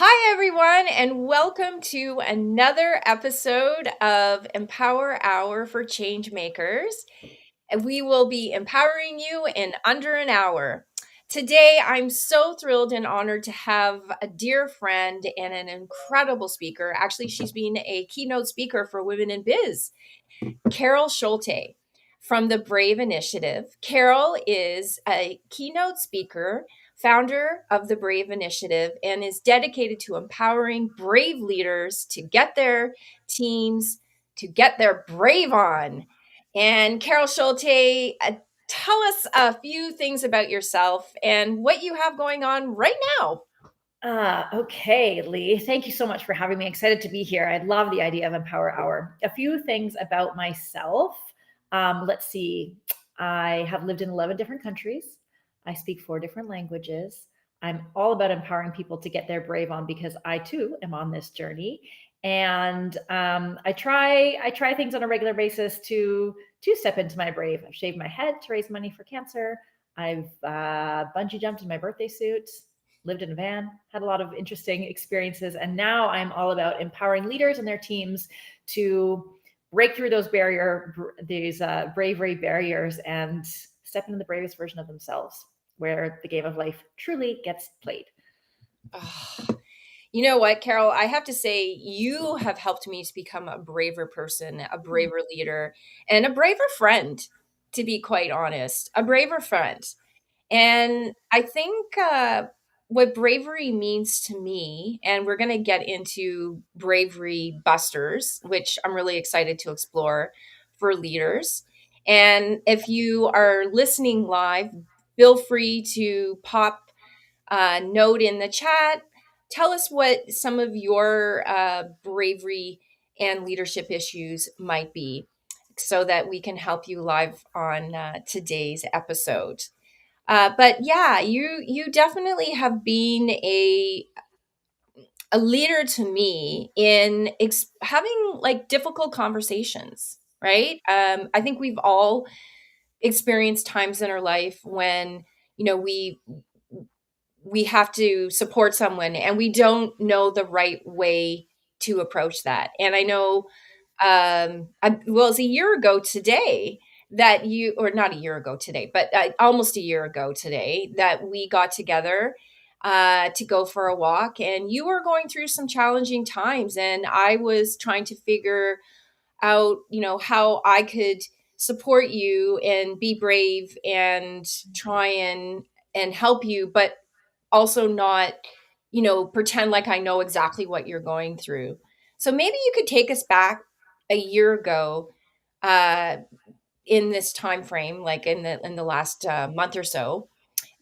Hi, everyone, and welcome to another episode of Empower Hour for ChangeMakers. And we will be empowering you in under an hour. Today, I'm so thrilled and honored to have a dear friend and an incredible speaker. Actually, she's been a keynote speaker for Women in Biz, Carol Schulte from the BRAVE Initiative. Carol is a keynote speaker, founder of the BRAVE Initiative, and is dedicated to empowering brave leaders to get their teams to get their brave on. And Carol Schulte, tell us a few things about yourself and what you have going on right now. Okay, Lee. Thank you so much for having me. Excited to be here. I love the idea of Empower Hour. A few things about myself. Let's see. I have lived in 11 different countries. I speak 4 different languages. I'm all about empowering people to get their brave on because I too am on this journey. And I try things on a regular basis to step into my brave. I've shaved my head to raise money for cancer. I've bungee jumped in my birthday suit, lived in a van, had a lot of interesting experiences. And now I'm all about empowering leaders and their teams to break through these bravery barriers and step into the bravest version of themselves, where the game of life truly gets played. Oh, you know what, Carol? I have to say, you have helped me to become a braver person, a braver leader, and a braver friend, to be quite honest, a braver friend. And I think what bravery means to me, and we're going to get into bravery busters, which I'm really excited to explore for leaders. And if you are listening live, feel free to pop a note in the chat. Tell us what some of your bravery and leadership issues might be so that we can help you live on today's episode. But yeah, you definitely have been a leader to me in having like difficult conversations, right? I think we've all experienced times in our life when you know we have to support someone and we don't know the right way to approach that. And I know well, it's a year ago today that you, or not a year ago today, but almost a year ago today that we got together to go for a walk. And you were going through some challenging times, and I was trying to figure out, how I could support you and be brave and try and help you, but also not, pretend like I know exactly what you're going through. So maybe you could take us back a year ago uh, in this time frame, like in the last month or so.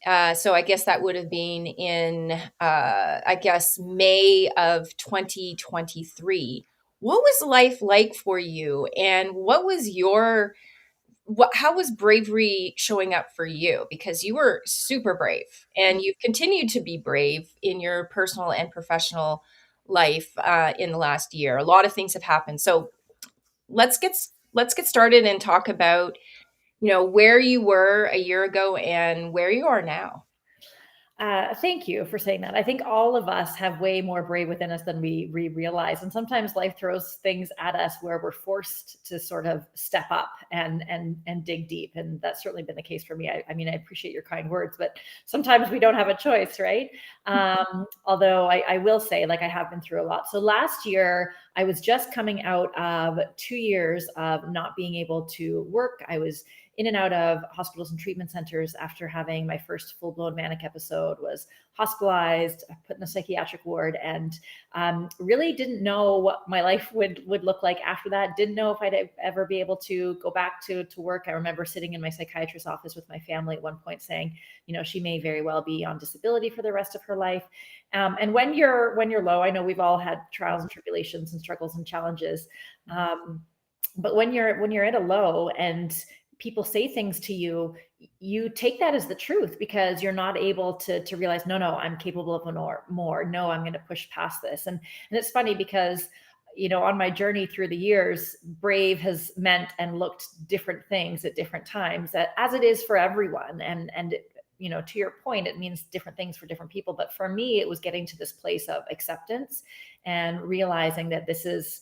So I guess that would have been in, I guess, May of 2023. What was life like for you, and how was bravery showing up for you? Because you were super brave and you've continued to be brave in your personal and professional life in the last year. A lot of things have happened. So let's get let's get started and talk about, where you were a year ago and where you are now. Thank you for saying that. I think all of us have way more brave within us than we realize, and sometimes life throws things at us where we're forced to sort of step up and dig deep. And that's certainly been the case for me. I mean, I appreciate your kind words, but sometimes we don't have a choice, right? Although I will say, like, I have been through a lot. So last year, I was just coming out of 2 years of not being able to work. I was in and out of hospitals and treatment centers after having my first full-blown manic episode, was hospitalized, put in a psychiatric ward, and really didn't know what my life would look like after that. Didn't know if I'd ever be able to go back to work. I remember sitting in my psychiatrist's office with my family at one point saying, she may very well be on disability for the rest of her life. And when you're low, I know we've all had trials and tribulations and struggles and challenges. But when you're at a low and people say things to you, you take that as the truth because you're not able to realize, no, I'm capable of more. No, I'm going to push past this. And it's funny because, on my journey through the years, brave has meant and looked different things at different times, as it is for everyone. And to your point, it means different things for different people. But for me, it was getting to this place of acceptance and realizing that this is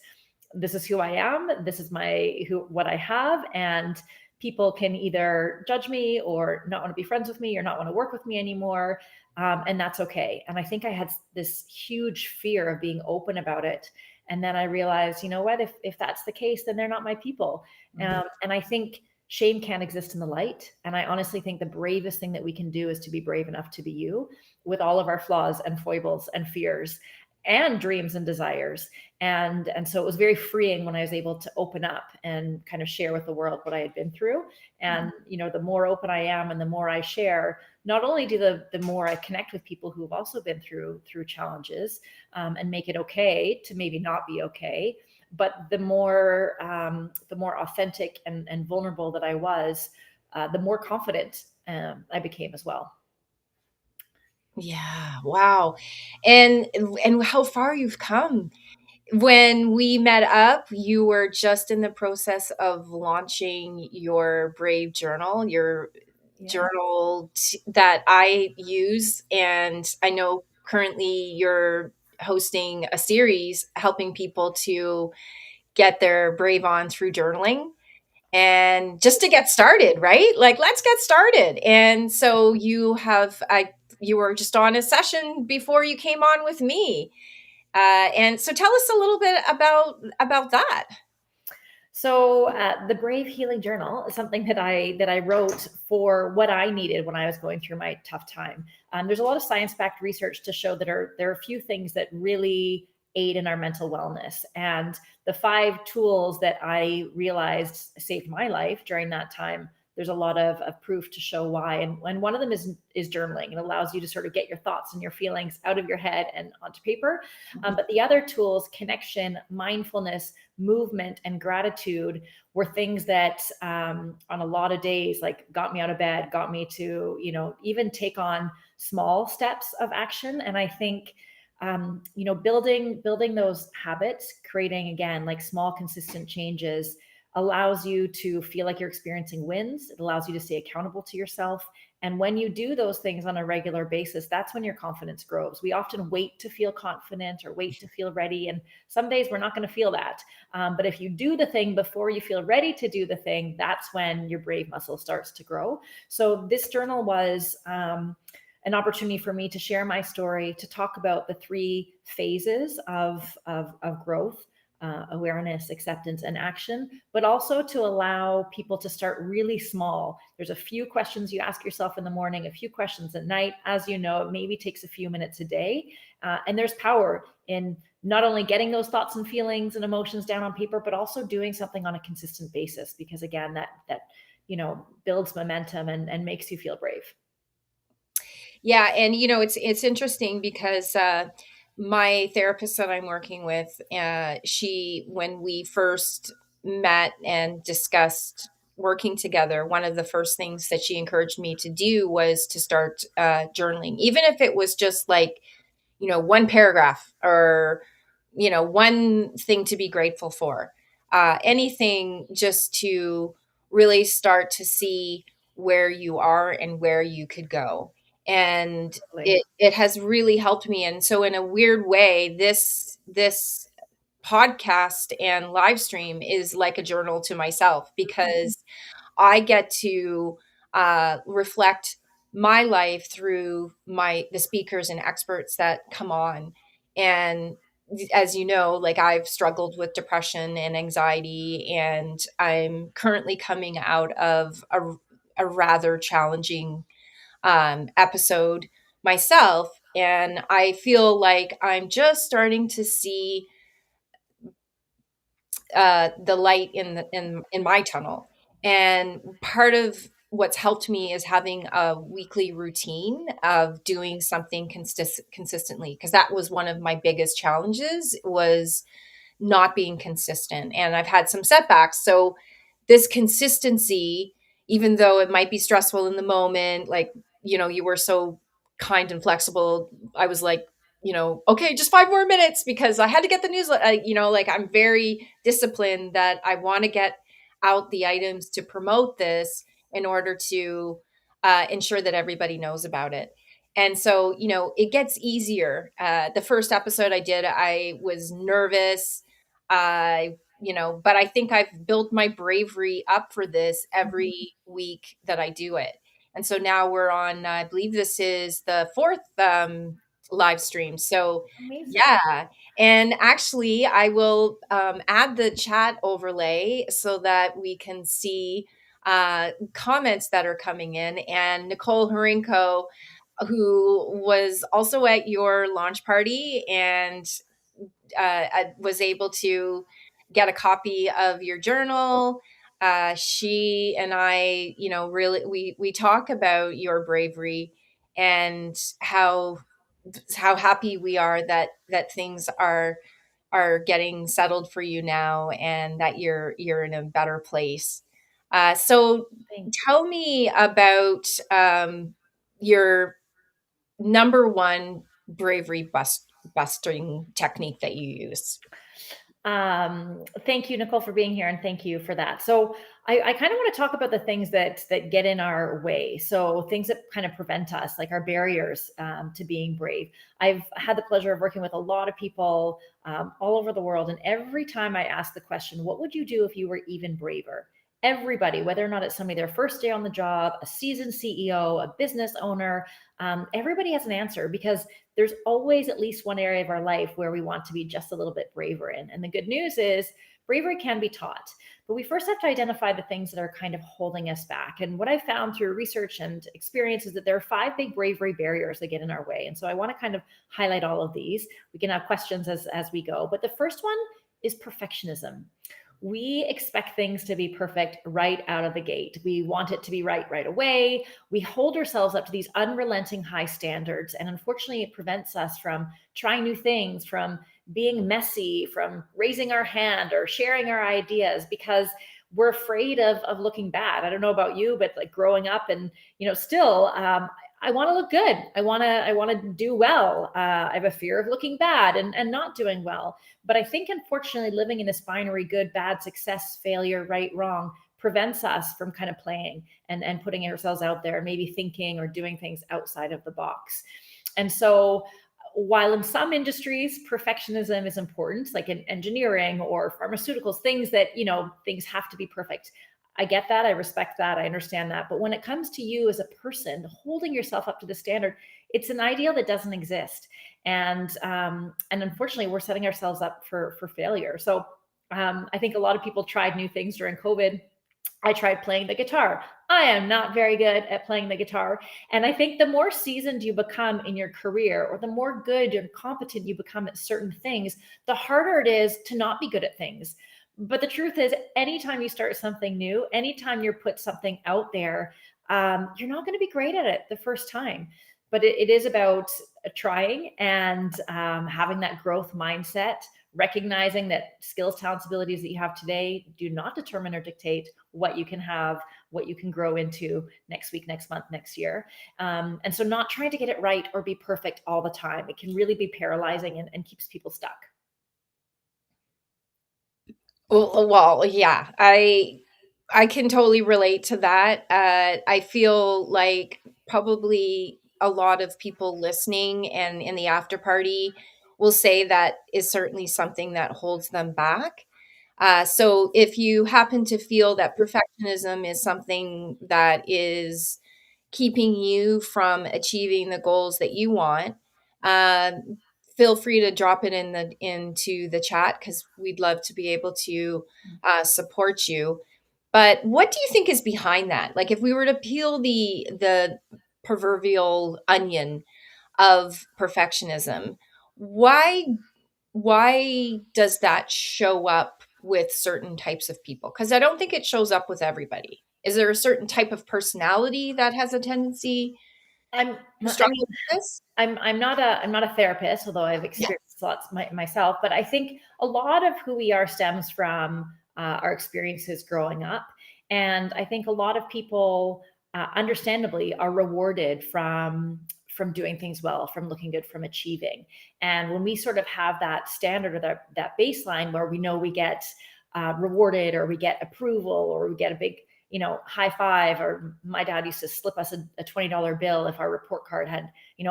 who I am. This is what I have. And people can either judge me or not want to be friends with me or not want to work with me anymore. And that's okay. And I think I had this huge fear of being open about it. And then I realized, you know what, if that's the case, then they're not my people. And I think shame can't exist in the light. And I honestly think the bravest thing that we can do is to be brave enough to be you with all of our flaws and foibles and fears and dreams and desires. And so it was very freeing when I was able to open up and kind of share with the world what I had been through. And the more open I am and the more I share, not only do the more I connect with people who have also been through challenges, and make it okay to maybe not be okay, but the more authentic and vulnerable that I was, the more confident I became as well. Yeah, wow. And how far you've come. When we met up, you were just in the process of launching your Brave journal, your Yeah. journal that I use. And I know currently you're hosting a series helping people to get their Brave on through journaling. And just to get started, right? Like, let's get started. And so you were just on a session before you came on with me. And so tell us a little bit about that. So the Brave Healing Journal is something that I wrote for what I needed when I was going through my tough time. There's a lot of science-backed research to show that there are a few things that really aid in our mental wellness. And the 5 tools that I realized saved my life during that time, there's a lot of proof to show why. And one of them is journaling. It allows you to sort of get your thoughts and your feelings out of your head and onto paper. But the other tools, connection, mindfulness, movement, and gratitude, were things that on a lot of days, like, got me out of bed, got me to even take on small steps of action. And I think building those habits, creating, again, like, small consistent changes, allows you to feel like you're experiencing wins. It allows you to stay accountable to yourself. And when you do those things on a regular basis, that's when your confidence grows. We often wait to feel confident or wait to feel ready. And some days we're not going to feel that. But if you do the thing before you feel ready to do the thing, that's when your brave muscle starts to grow. So this journal was an opportunity for me to share my story, to talk about the 3 phases of growth: awareness, acceptance, and action, but also to allow people to start really small. There's a few questions you ask yourself in the morning, a few questions at night. As you know, it maybe takes a few minutes a day. And there's power in not only getting those thoughts and feelings and emotions down on paper, but also doing something on a consistent basis, because again, that builds momentum and makes you feel brave. Yeah, and it's interesting because my therapist that I'm working with, she when we first met and discussed working together, one of the first things that she encouraged me to do was to start journaling, even if it was just like one paragraph or one thing to be grateful for, anything just to really start to see where you are and where you could go. And Totally. it has really helped me. And so in a weird way, this podcast and live stream is like a journal to myself, because I get to reflect my life through the speakers and experts that come on. And as you know, like, I've struggled with depression and anxiety, and I'm currently coming out of a rather challenging episode myself. And I feel like I'm just starting to see the light in my tunnel. And part of what's helped me is having a weekly routine of doing something consistently, because that was one of my biggest challenges, was not being consistent. And I've had some setbacks. So this consistency, even though it might be stressful in the moment, like, you were so kind and flexible. I was like, okay, just 5 more minutes, because I had to get the newsletter. Like, I'm very disciplined that I want to get out the items to promote this in order to ensure that everybody knows about it. And so, it gets easier. The first episode I did, I was nervous. But I think I've built my bravery up for this every week that I do it. And so now we're on, I believe this is the fourth live stream. So, Amazing. yeah. And actually, I will add the chat overlay so that we can see comments that are coming in. And Nicole Horinko, who was also at your launch party and was able to get a copy of your journal. She and I, really, we talk about your bravery and how happy we are that things are getting settled for you now, and that you're in a better place. So Thank tell me about your number one bravery busting technique that you use. Thank you, Nicole, for being here, and thank you for that. So, I kind of want to talk about the things that get in our way. So, things that kind of prevent us, like our barriers to being brave. I've had the pleasure of working with a lot of people all over the world, and every time I ask the question, "What would you do if you were even braver?" Everybody, whether or not it's somebody their first day on the job, a seasoned CEO, a business owner, everybody has an answer, because there's always at least one area of our life where we want to be just a little bit braver in. And the good news is bravery can be taught, but we first have to identify the things that are kind of holding us back. And what I found through research and experience is that there are 5 big bravery barriers that get in our way. And so I want to kind of highlight all of these. We can have questions as we go. But the first one is perfectionism. We expect things to be perfect right out of the gate. We want it to be right away. We hold ourselves up to these unrelenting high standards. And unfortunately, it prevents us from trying new things, from being messy, from raising our hand or sharing our ideas, because we're afraid of looking bad. I don't know about you, but like growing up and, still, I want to look good. I want to do well. I have a fear of looking bad and not doing well. But I think, unfortunately, living in this binary good, bad, success, failure, right, wrong prevents us from kind of playing and putting ourselves out there, maybe thinking or doing things outside of the box. And so, while in some industries perfectionism is important, like in engineering or pharmaceuticals, things that, things have to be perfect, I get that, I respect that, I understand that. But when it comes to you as a person holding yourself up to the standard, it's an ideal that doesn't exist. And unfortunately, we're setting ourselves up for failure. So I think a lot of people tried new things during COVID. I tried playing the guitar. I am not very good at playing the guitar. And I think the more seasoned you become in your career, or the more good and competent you become at certain things, the harder it is to not be good at things. But the truth is, anytime you start something new, anytime you put something out there, you're not going to be great at it the first time. But it is about trying and having that growth mindset, recognizing that skills, talents, abilities that you have today do not determine or dictate what you can have, what you can grow into next week, next month, next year. And so not trying to get it right or be perfect all the time. It can really be paralyzing and keeps people stuck. Well, yeah, I can totally relate to that. I feel like probably a lot of people listening and in the after party will say that is certainly something that holds them back. So if you happen to feel that perfectionism is something that is keeping you from achieving the goals that you want, um, feel free to drop it into the chat, because we'd love to be able to support you. But what do you think is behind that? Like, if we were to peel the proverbial onion of perfectionism, why why does that show up with certain types of people? Because I don't think it shows up with everybody. Is there a certain type of personality that has a tendency I'm, to I struggle mean, with this? I'm not a therapist, although I've Yeah. experienced lots myself. But I think a lot of who we are stems from our experiences growing up, and I think a lot of people, understandably, are rewarded from doing things well, from looking good, from achieving. And when we sort of have that standard, or that baseline where we know we get rewarded, or we get approval, or we get a big high five, or my dad used to slip us a $20 bill if our report card had,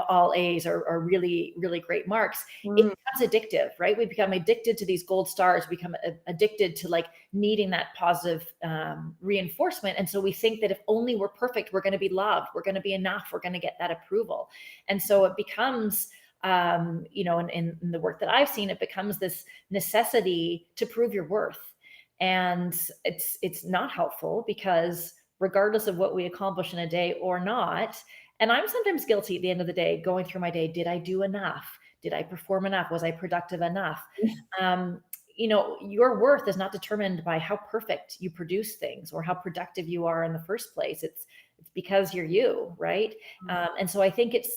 all A's, or really, really great marks. It Mm. becomes addictive, right? We become addicted to these gold stars, we become addicted to like needing that positive reinforcement. And so we think that if only we're perfect, we're going to be loved, we're going to be enough, we're going to get that approval. And so it becomes, in the work that I've seen, it becomes this necessity to prove your worth. And it's not helpful, because regardless of what we accomplish in a day or not, and I'm sometimes guilty at the end of the day, going through my day, did I do enough? Did I perform enough? Was I productive enough? Um, your worth is not determined by how perfect you produce things or how productive you are in the first place. It's because you're you, right? And so I think it's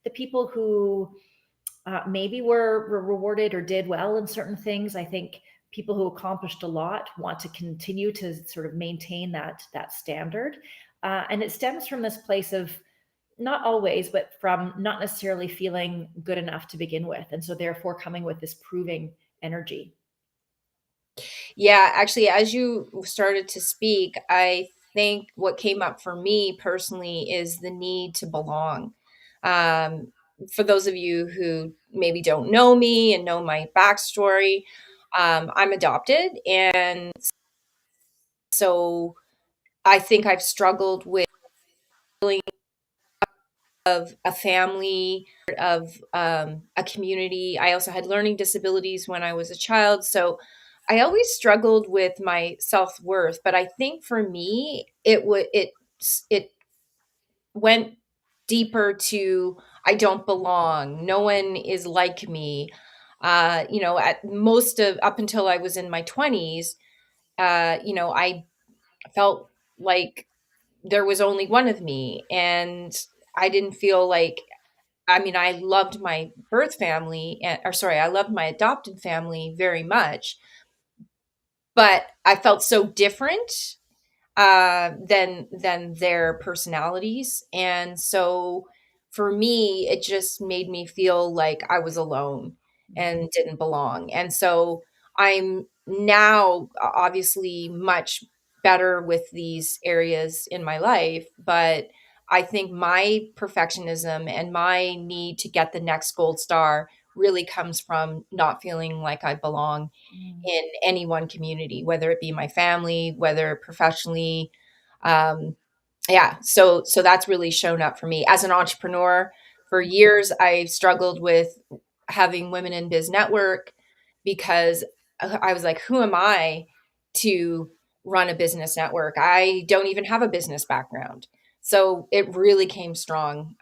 the people who maybe were rewarded or did well in certain things. I think people who accomplished a lot want to continue to sort of maintain that standard, and it stems from this place of, not always, but from not necessarily feeling good enough to begin with, and so therefore coming with this proving energy. Yeah, actually, as you started to speak, I think what came up for me personally is the need to belong. Um, for those of you who maybe don't know me and know my backstory, I'm adopted. And so I think I've struggled with of a family, of a community. I also had learning disabilities when I was a child. So I always struggled with my self-worth, but I think for me it went deeper to I don't belong. No one is like me. At most of up until I was in my 20s, I felt like there was only one of me, and I didn't feel like, I mean, I loved my birth family, or sorry, I loved my adopted family very much, but I felt so different than their personalities, and so for me, it just made me feel like I was alone and didn't belong. And so I'm now obviously much better with these areas in my life, but I think my perfectionism and my need to get the next gold star really comes from not feeling like I belong Mm. in any one community, whether it be my family, whether professionally. Um, yeah, so that's really shown up for me as an entrepreneur. For years, I struggled with having Women in Biz Network because I was like, who am I to run a business network? I don't even have a business background. So it really came strong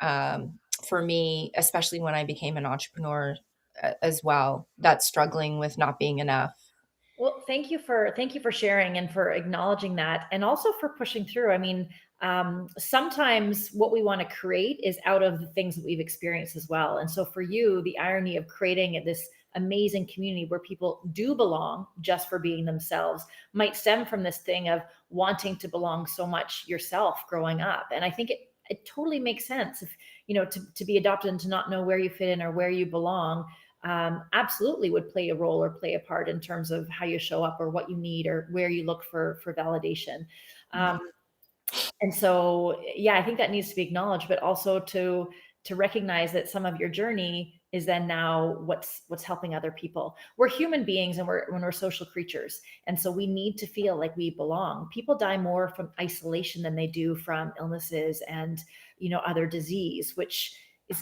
for me, especially when I became an entrepreneur as well, that struggling with not being enough. Well, thank you for sharing and for acknowledging that, and also for pushing through. I mean, sometimes what we want to create is out of the things that we've experienced as well. And so for you, the irony of creating this amazing community where people do belong just for being themselves might stem from this thing of wanting to belong so much yourself growing up. And I think it totally makes sense, if to be adopted and to not know where you fit in or where you belong, absolutely would play a role or play a part in terms of how you show up or what you need or where you look for validation. Mhm. And so, yeah, I think that needs to be acknowledged, but also to recognize that some of your journey is then now what's helping other people. We're human beings, and we're social creatures, and so we need to feel like we belong. People die more from isolation than they do from illnesses and other disease, which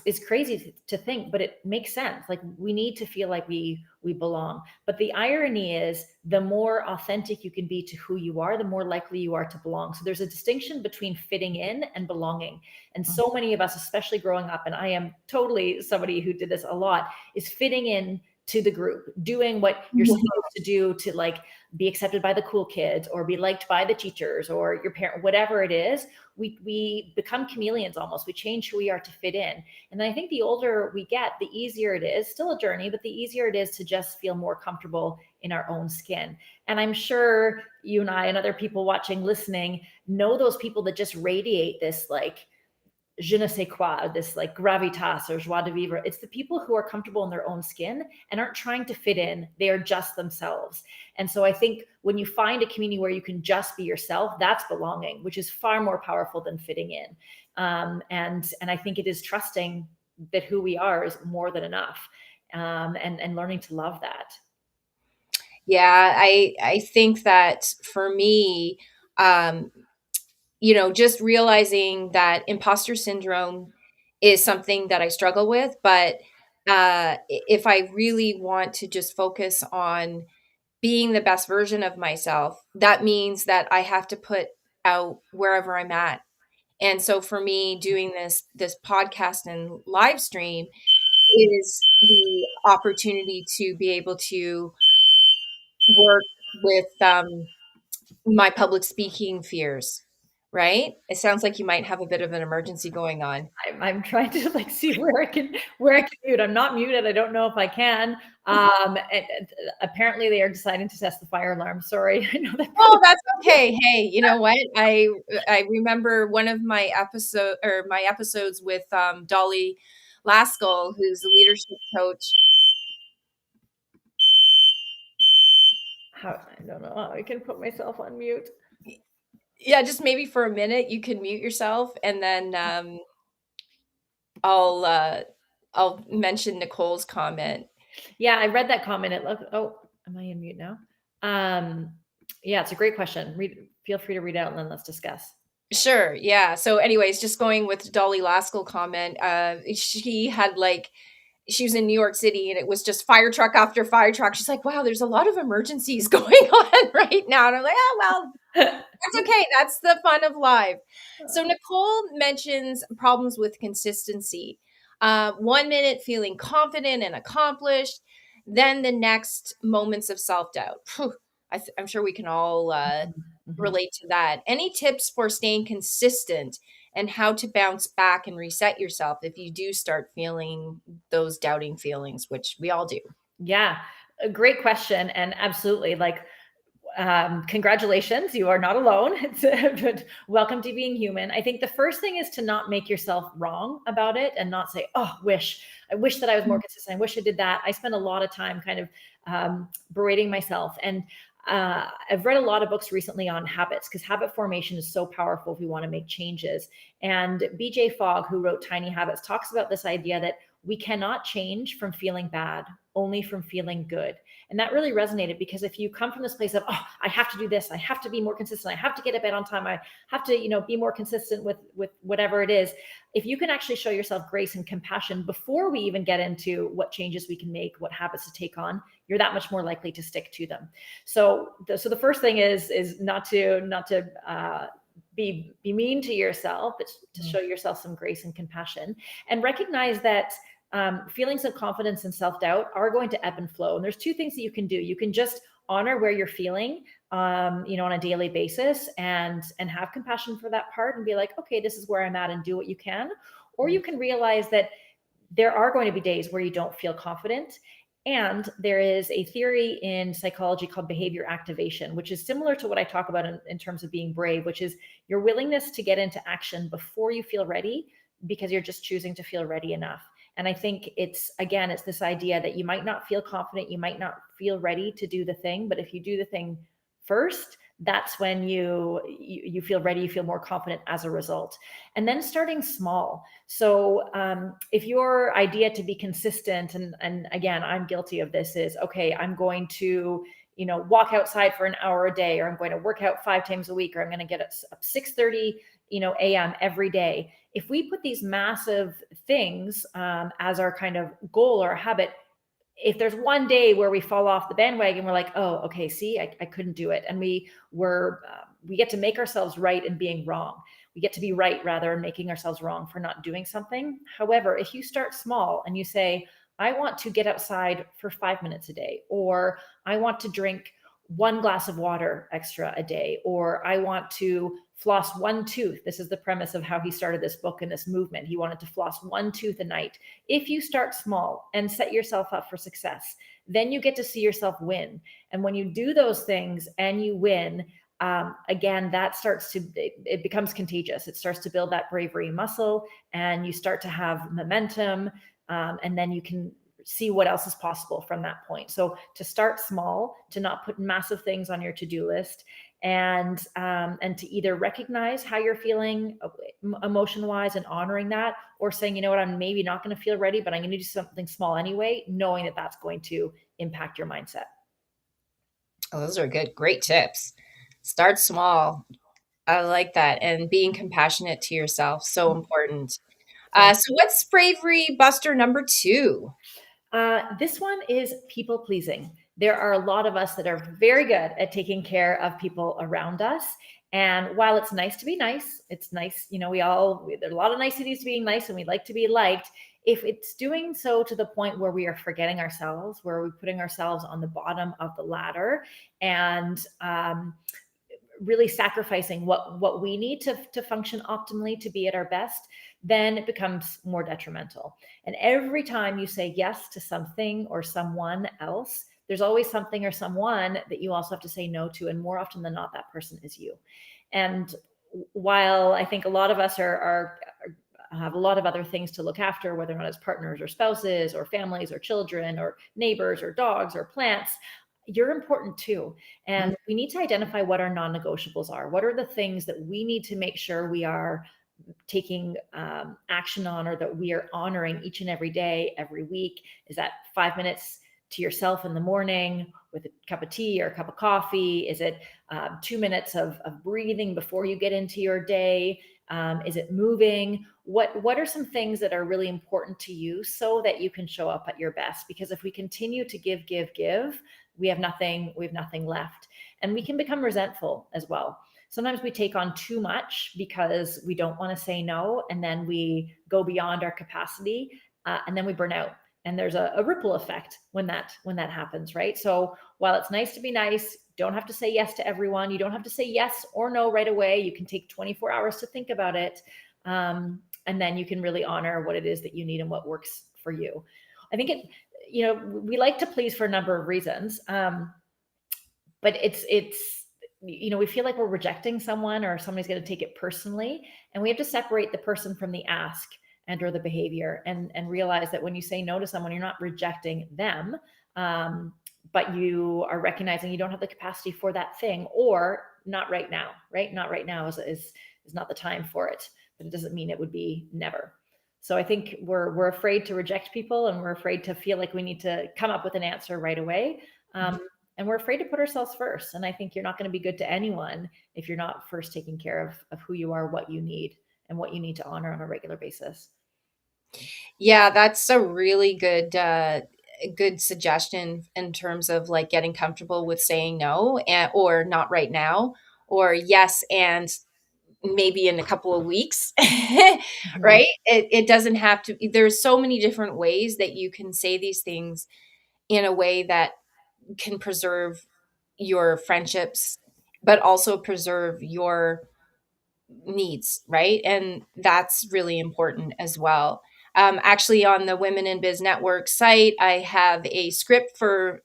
is crazy to think, but it makes sense. Like, we need to feel like we belong. But the irony is, the more authentic you can be to who you are, the more likely you are to belong. So there's a distinction between fitting in and belonging. And so many of us, especially growing up, and I am totally somebody who did this a lot, is fitting in to the group, doing what you're supposed to do to like be accepted by the cool kids or be liked by the teachers or your parent, whatever it is. We become chameleons almost. We change who we are to fit in. And then I think the older we get, the easier it is, still a journey, but the easier it is to just feel more comfortable in our own skin. And I'm sure you and I and other people watching, listening, know those people that just radiate this like je ne sais quoi, this like gravitas or joie de vivre. It's the people who are comfortable in their own skin and aren't trying to fit in. They are just themselves. And so I think when you find a community where you can just be yourself, that's belonging, which is far more powerful than fitting in. And I think it is trusting that who we are is more than enough, and learning to love that. Yeah, I think that for me, um, just realizing that imposter syndrome is something that I struggle with, but if I really want to just focus on being the best version of myself, that means that I have to put out wherever I'm at. And so for me, doing this podcast and live stream is the opportunity to be able to work with my public speaking fears, right? It sounds like you might have a bit of an emergency going on. I'm trying to like see where I can mute. I'm not muted. I don't know if I can. And apparently they are deciding to test the fire alarm. Sorry, I know that Oh, probably. that's okay. Hey, you know what? I remember one of my episodes with Dolly Laskell, who's a leadership coach. How, I don't know how I can put myself on mute. Yeah, just maybe for a minute you can mute yourself, and then I'll uh, I'll mention Nicole's comment. Yeah, I read that comment. It looked. Oh, am I in mute now? Um, yeah, it's a great question. Feel free to read out, and then let's discuss. Sure, yeah. So anyways, just going with Dolly Laskell comment, she had like she was in New York City and it was just fire truck after fire truck. She's like, "Wow, there's a lot of emergencies going on right now." And I'm like, "Oh, well, that's okay. That's the fun of live." So Nicole mentions problems with consistency. 1 minute feeling confident and accomplished, then the next moments of self-doubt. I'm sure we can all Mhm. relate to that. Any tips for staying consistent and how to bounce back and reset yourself if you do start feeling those doubting feelings, which we all do? Yeah, a great question, and absolutely, like, congratulations, you are not alone. But welcome to being human. I think the first thing is to not make yourself wrong about it and not say, oh, I wish that I was more consistent. I wish I did that. I spend a lot of time kind of berating myself. And I've read a lot of books recently on habits because habit formation is so powerful if we want to make changes. And BJ Fogg, who wrote Tiny Habits, talks about this idea that we cannot change from feeling bad, only from feeling good. And that really resonated because if you come from this place of, oh, I have to do this, I have to be more consistent, I have to get to bed on time, I have to, be more consistent with whatever it is. If you can actually show yourself grace and compassion before we even get into what changes we can make, what habits to take on, you're that much more likely to stick to them. So the first thing is not to be mean to yourself, but to show yourself some grace and compassion, and recognize that feelings of confidence and self-doubt are going to ebb and flow. And there's two things that you can do. You can just honor where you're feeling, on a daily basis, and have compassion for that part and be like, okay, this is where I'm at, and do what you can. Or you can realize that there are going to be days where you don't feel confident. And there is a theory in psychology called behavior activation, which is similar to what I talk about in terms of being brave, which is your willingness to get into action before you feel ready, because you're just choosing to feel ready enough. And I think it's this idea that you might not feel confident, you might not feel ready to do the thing, but if you do the thing first, that's when you feel ready, you feel more confident as a result. And then starting small. So if your idea to be consistent, and again, I'm guilty of this, is okay, I'm going to walk outside for an hour a day, or I'm going to work out 5 times a week, or I'm going to get up 6:30 a.m. every day. If we put these massive things as our kind of goal or habit, if there's one day where we fall off the bandwagon, we're like, oh, okay, see, I couldn't do it. And we get to make ourselves right in being wrong. We get to be right rather than making ourselves wrong for not doing something. However, if you start small and you say, I want to get outside for 5 minutes a day, or I want to drink 1 glass of water extra a day, or I want to floss 1 tooth. This is the premise of how he started this book and this movement. He wanted to floss 1 tooth a night. If you start small and set yourself up for success, then you get to see yourself win. And when you do those things and you win, again, that starts to, it becomes contagious. It starts to build that bravery muscle, and you start to have momentum, and then you can see what else is possible from that point. So to start small, to not put massive things on your to-do list, and to either recognize how you're feeling emotion wise and honoring that, or saying, you know what, I'm maybe not going to feel ready, but I'm going to do something small anyway, knowing that that's going to impact your mindset. Oh, those are good, great tips. Start small. I like that. And being compassionate to yourself, so important. So So what's bravery buster number two? this one is people pleasing. There are a lot of us that are very good at taking care of people around us. And while it's nice to be nice, it's nice, you know, there's a lot of niceties to being nice and we like to be liked. If it's doing so to the point where we are forgetting ourselves, where we're putting ourselves on the bottom of the ladder, and really sacrificing what we need to function optimally, to be at our best, then it becomes more detrimental. And every time you say yes to something or someone else, there's always something or someone that you also have to say no to, and more often than not, that person is you. And while I think a lot of us are have a lot of other things to look after, whether or not it's partners or spouses or families or children or neighbors or dogs or plants, you're important too. Mm. And we need to identify what our non-negotiables are. What are the things that we need to make sure we are taking action on, or that we are honoring each and every day, every week? Is that 5 minutes to yourself in the morning with a cup of tea or a cup of coffee? Is it 2 minutes of breathing before you get into your day? Is it moving? What are some things that are really important to you, so that you can show up at your best? Because if we continue to give, we have nothing left, and we can become resentful as well. Sometimes we take on too much because we don't want to say no, and then we go beyond our capacity, and then we burn out. And there's a ripple effect when that happens, right? So while it's nice to be nice, don't have to say yes to everyone. You don't have to say yes or no right away. You can take 24 hours to think about it, and then you can really honor what it is that you need and what works for you. I think we like to please for a number of reasons, but it's we feel like we're rejecting someone, or somebody's going to take it personally, and we have to separate the person from the ask and or the behavior, and realize that when you say no to someone, you're not rejecting them, but you are recognizing you don't have the capacity for that thing, or not right now. Right, not right now is not the time for it, but it doesn't mean it would be never. So I think we're afraid to reject people, and we're afraid to feel like we need to come up with an answer right away, and we're afraid to put ourselves first. And I think you're not going to be good to anyone if you're not first taking care of who you are, what you need, and what you need to honor on a regular basis. Yeah, that's a really good suggestion in terms of like getting comfortable with saying no, and or not right now, or yes and maybe in a couple of weeks. Mhm. Right? It doesn't have to, there's so many different ways that you can say these things in a way that can preserve your friendships, but also preserve your needs, right? And that's really important as well. Actually, on the Women in Biz Network site, I have a script for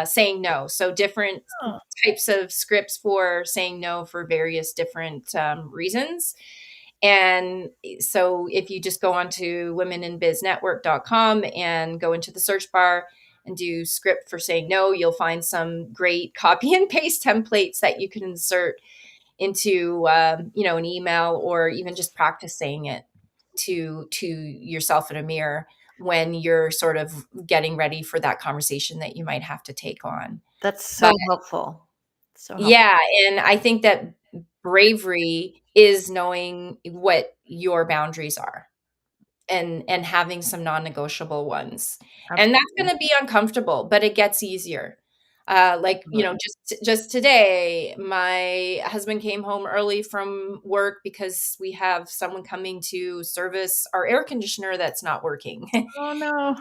saying no. So, different Oh, types of scripts for saying no for various different reasons. And so, if you just go onto womeninbiznetwork.com and go into the search bar and do script for saying no, you'll find some great copy and paste templates that you can insert into an email, or even just practice saying it to yourself in a mirror when you're sort of getting ready for that conversation that you might have to take on. That's But so helpful. So helpful. yeah, and I think that bravery is knowing what your boundaries are, and having some non-negotiable ones. And that's Absolutely. gonna be uncomfortable, but it gets easier. Like, Absolutely. just today, my husband came home early from work because we have someone coming to service our air conditioner that's not working. Oh, no.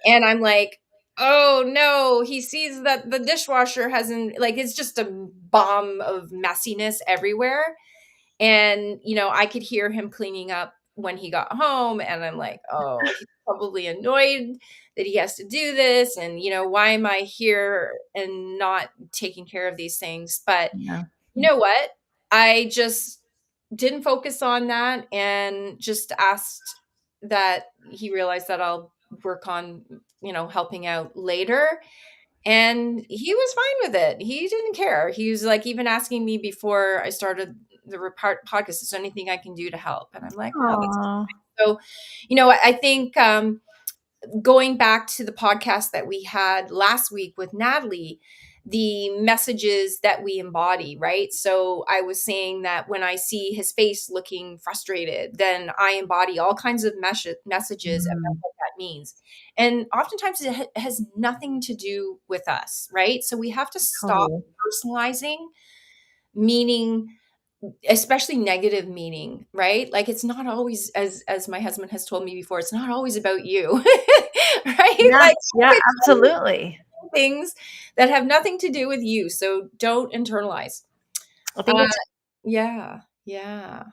And I'm like, "Oh, no." He sees that the dishwasher hasn't, like, it's just a bomb of messiness everywhere. And, I could hear him cleaning up when he got home, and I'm like, "Oh, he's probably annoyed that he has to do this, and, why am I here and not taking care of these things?" But Yeah. you know what? I just didn't focus on that and just asked that he realized that I'll work on, helping out later. And he was fine with it. He didn't care. He was like even asking me before I started the podcast, is there anything I can do to help? And I'm like, no, that's Aw. so, I think going back to the podcast that we had last week with Natalie, the messages that we embody, right? So I was saying that when I see his face looking frustrated, then I embody all kinds of messages about Mm, what that means. And oftentimes it has nothing to do with us, right? So we have to stop totally. personalizing meaning, especially negative meaning, right? Like it's not always, as my husband has told me before, it's not always about you. Right? Yeah, Like yeah, absolutely. things that have nothing to do with you. So don't internalize. I think Uh it's yeah. Yeah.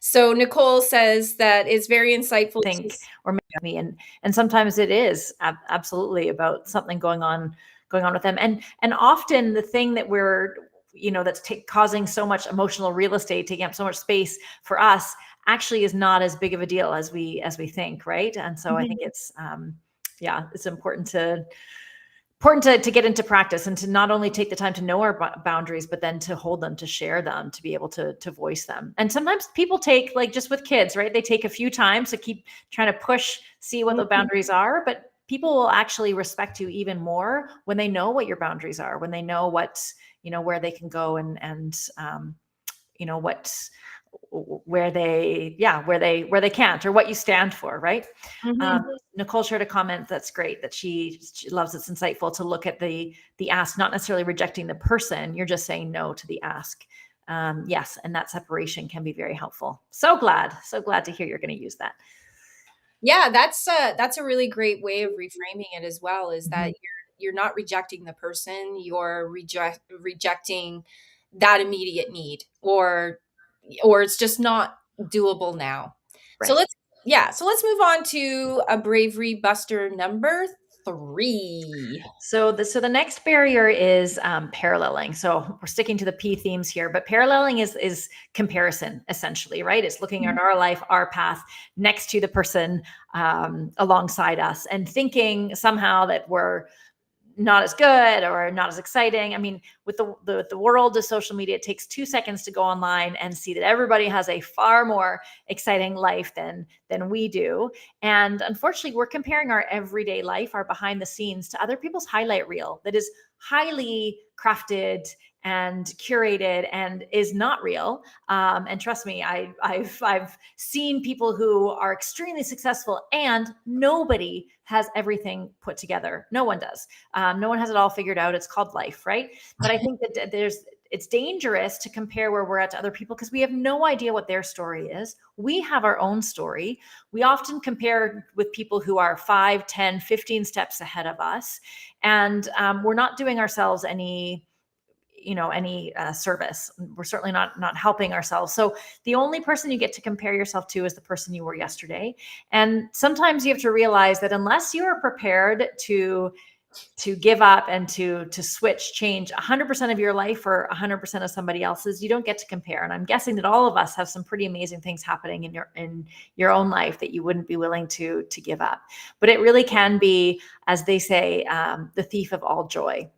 So Nicole says that it's very insightful to think or make me, and sometimes it is absolutely about something going on with them, and often the thing that we're that's causing so much emotional real estate, taking up so much space for us, actually is not as big of a deal as we think, right? And so I think Mhm. it's yeah, it's important to get into practice and to not only take the time to know our boundaries, but then to hold them, to share them, to be able to voice them. And sometimes people take, like just with kids, right? They take a few times to keep trying to push, see what the Mhm. boundaries are, but people will actually respect you even more when they know what your boundaries are, when they know what, where they can go, and what, where they can't, or what you stand for, right? Mhm. Nicole shared a comment that's great, that she loves. It's insightful to look at the ask, not necessarily rejecting the person. You're just saying no to the ask. Yes, and that separation can be very helpful. So glad to hear you're going to use that. Yeah, that's a really great way of reframing it as well, is that Mhm. you're not rejecting the person, you're rejecting that immediate need, or it's just not doable now. So Right. let's move on to a bravery buster number 3. So the next barrier is paralleling. So we're sticking to the P themes here, but paralleling is comparison, essentially, right? It's looking at our life, our path, next to the person alongside us, and thinking somehow that we're not as good or not as exciting. I mean, with the world of social media, it takes 2 seconds to go online and see that everybody has a far more exciting life than we do. And unfortunately, we're comparing our everyday life, our behind the scenes, to other people's highlight reel that is highly crafted and curated and is not real. And trust me, I've seen people who are extremely successful, and nobody has everything put together. No one does. No one has it all figured out. It's called life, right? But I think that it's dangerous to compare where we're at to other people, because we have no idea what their story is. We have our own story. We often compare with people who are 5, 10, 15 steps ahead of us. And we're not doing ourselves any service. We're certainly not helping ourselves. So the only person you get to compare yourself to is the person you were yesterday. And sometimes you have to realize that unless you are prepared to give up and to switch, change 100% of your life for 100% of somebody else's, you don't get to compare. And I'm guessing that all of us have some pretty amazing things happening in your own life that you wouldn't be willing to give up. But it really can be, as they say, the thief of all joy.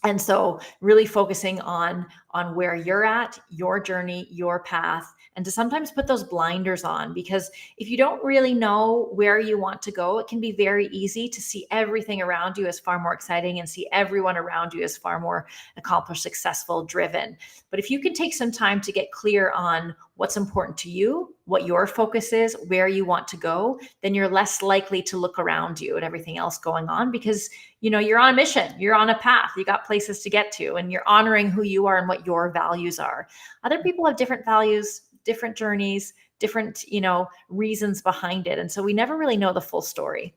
And so really focusing on where you're at, your journey, your path, and to sometimes put those blinders on, because if you don't really know where you want to go, it can be very easy to see everything around you as far more exciting and see everyone around you as far more accomplished, successful, driven. But if you can take some time to get clear on what's important to you, what your focus is, where you want to go, then you're less likely to look around you at everything else going on, because you're on a mission, you're on a path, you got places to get to, and you're honoring who you are and what your values are. Other people have different values, different journeys, different reasons behind it, and so we never really know the full story.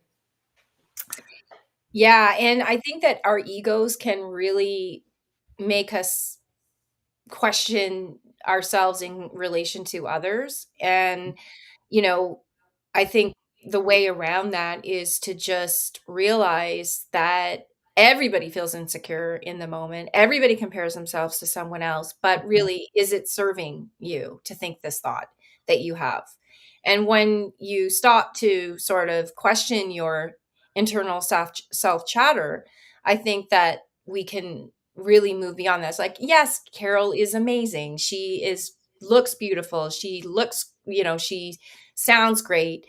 Yeah, and I think that our egos can really make us question ourselves in relation to others. And, you know, I think the way around that is to just realize that Everybody feels insecure in the moment. Everybody compares themselves to someone else, but really, is it serving you to think this thought that you have? And when you stop to sort of question your internal self chatter, I think that we can really move beyond this. Like, yes, Carol is amazing. She is looks beautiful. She looks, she sounds great.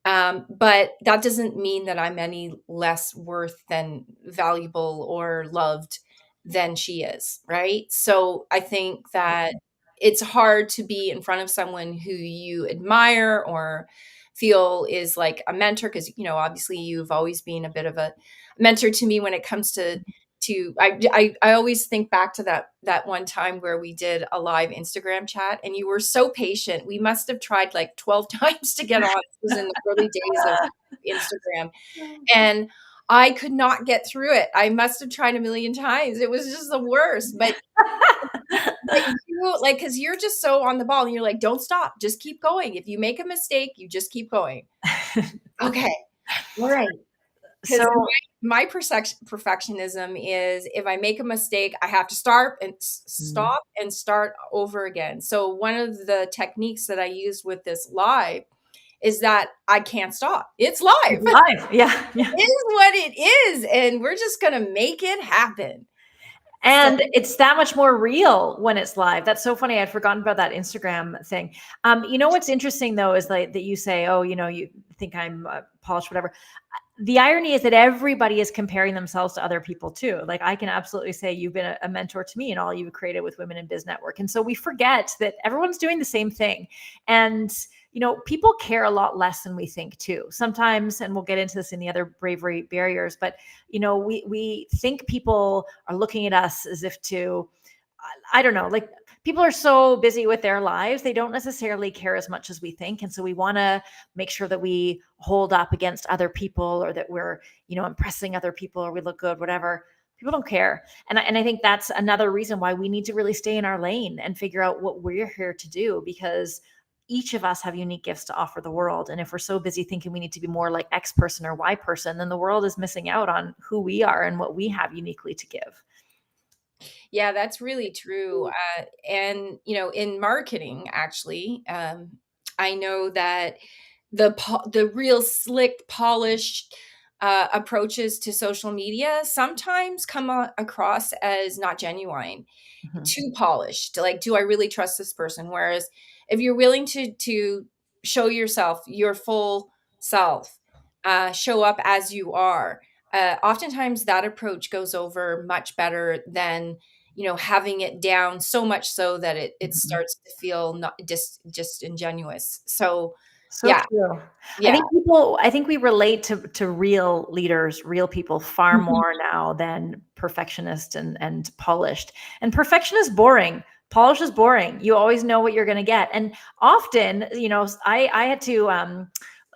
But that doesn't mean that I'm any less worth than valuable or loved than she is, right? So I think that it's hard to be in front of someone who you admire or feel is like a mentor because obviously you've always been a bit of a mentor to me when it comes to I always think back to that one time where we did a live Instagram chat and you were so patient. We must have tried like 12 times to get on. It was in the early days of Instagram. And I could not get through it. I must have tried a million times. It was just the worst. But you like because you're just so on the ball and you're like, don't stop, just keep going. If you make a mistake, you just keep going. Okay. All right. Because So my perfectionism is if I make a mistake, I have to start and stop and start over again. So one of the techniques that I used with this live is that I can't stop. It's live. live, yeah, It is what it is, and we're just gonna make it happen. and it's that much more real when it's live. That's so funny. I'd forgotten about that Instagram thing. What's interesting though is like that you say, oh, you think I'm polished, whatever. The irony is that everybody is comparing themselves to other people too. Like I can absolutely say you've been a mentor to me and all you've created with Women in Biz Network. And so we forget that everyone's doing the same thing. And people care a lot less than we think too. Sometimes, and we'll get into this in the other bravery barriers, but we think people are looking at us as if to, I don't know, like people are so busy with their lives, they don't necessarily care as much as we think. And so we want to make sure that we hold up against other people or that we're, impressing other people or we look good, whatever. People don't care. And I think that's another reason why we need to really stay in our lane and figure out what we're here to do, because each of us have unique gifts to offer the world. And if we're so busy thinking we need to be more like X person or Y person, then the world is missing out on who we are and what we have uniquely to give. Yeah, that's really true. And in marketing, actually, I know that the real slick, polished approaches to social media sometimes come across as not genuine, too polished. Like, do I really trust this person? Whereas, if you're willing to show yourself, your full self, show up as you are, oftentimes that approach goes over much better than having it down so much so that it starts to feel not just ingenuous. So So yeah. true. Yeah. I think we relate to real leaders, real people far more now than perfectionist and polished. And perfection is boring. Polish is boring. You always know what you're going to get. And often, I had to,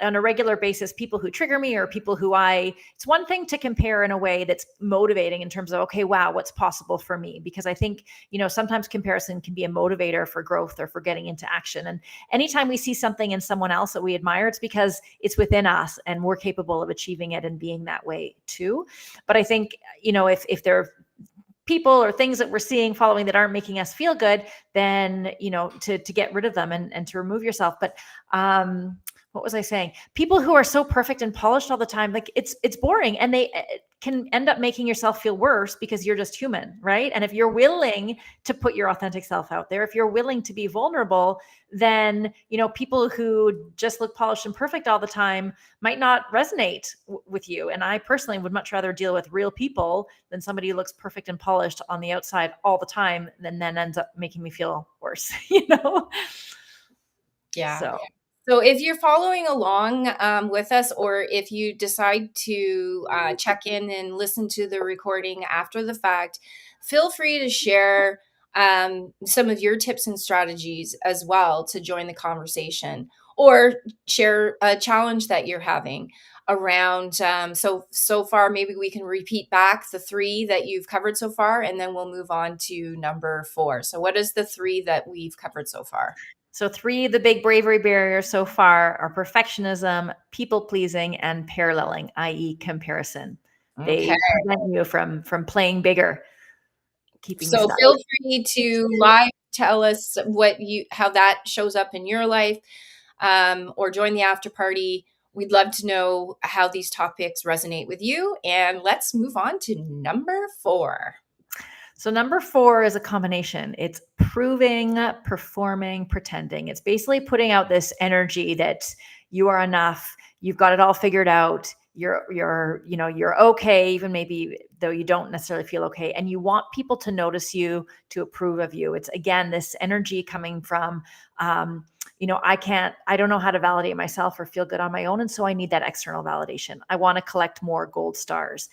on a regular basis, people who trigger me or people who it's one thing to compare in a way that's motivating in terms of, okay, wow, what's possible for me? Because I think, sometimes comparison can be a motivator for growth or for getting into action. And anytime we see something in someone else that we admire, it's because it's within us and we're capable of achieving it and being that way too. But I think, if there are people or things that we're seeing following that aren't making us feel good, then, to get rid of them and to remove yourself. But, what was I saying? People who are so perfect and polished all the time, like it's boring, and they can end up making yourself feel worse because you're just human, right? And if you're willing to put your authentic self out there, if you're willing to be vulnerable, then people who just look polished and perfect all the time might not resonate with you. And I personally would much rather deal with real people than somebody who looks perfect and polished on the outside all the time, and then ends up making me feel worse. Yeah. So. So if you're following along with us, or if you decide to check in and listen to the recording after the fact, feel free to share some of your tips and strategies as well to join the conversation, or share a challenge that you're having around. So far, maybe we can repeat back the 3 that you've covered so far, and then we'll move on to number 4. So what is the 3 that we've covered so far? So 3 of the big bravery barriers so far are perfectionism, people pleasing, and paralleling, i.e. comparison. Okay. They prevent you from playing bigger, keeping you So stuck. feel free to live tell us how that shows up in your life, or join the after party. We'd love to know how these topics resonate with you. And let's move on to number 4. So number 4 is a combination. It's proving, performing, pretending. It's basically putting out this energy that you are enough, you've got it all figured out, you're okay, even maybe though you don't necessarily feel okay, and you want people to notice you, to approve of you. It's again this energy coming from I don't know how to validate myself or feel good on my own, and so I need that external validation. I want to collect more gold stars.